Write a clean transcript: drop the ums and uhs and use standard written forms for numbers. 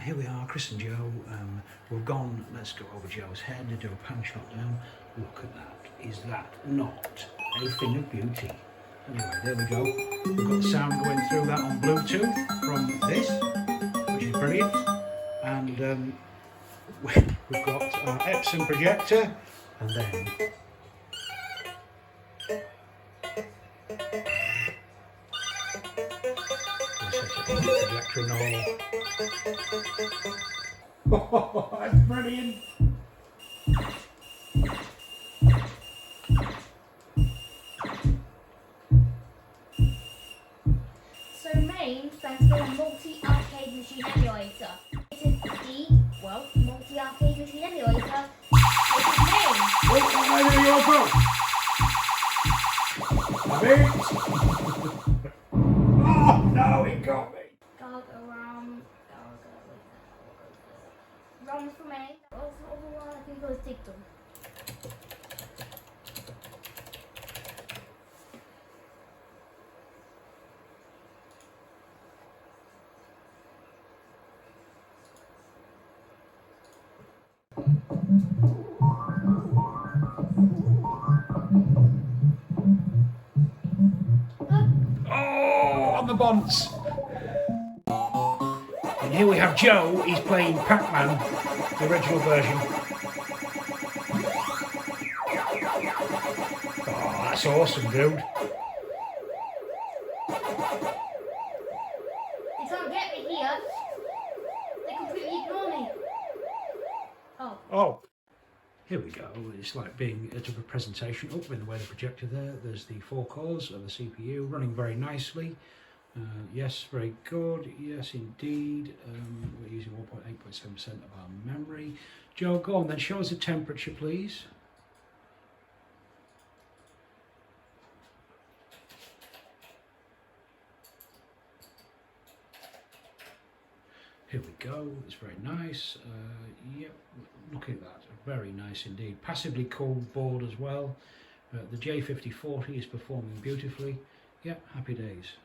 here we are, Chris and Joe. We've gone, let's go over Joe's head and do a pan shot down. Look at that. Is that not a thing of beauty? Anyway, there we go. We've got the sound going through that on Bluetooth from this, which is brilliant. And we've got our Epson projector, and then projector and all. That's brilliant. So MAME stands for Multi-Arcade Machine Emulator. It is the, well, Multi-Arcade Machine Emulator. It is MAME. Oh, what way do you go? Have it? Oh, no, it got me. Go around, run for me. Also, the other one, I think it was TikTok. Oh, on the bonds. And here we have Joe. He's playing Pac-Man, the original version. Oh, that's awesome, dude. They can't get me here. They completely ignore me. Oh. Here we go. It's like being at a presentation. Up in the way of the projector there. There's the 4 cores of the CPU running very nicely. Yes, very good. Yes, indeed. We're using 1.8.7% of our memory. Joe, go on then. Show us the temperature, please. Here we go, it's very nice. Yep, look at that, very nice indeed. Passively cooled board as well. The J5040 is performing beautifully. Yep, happy days.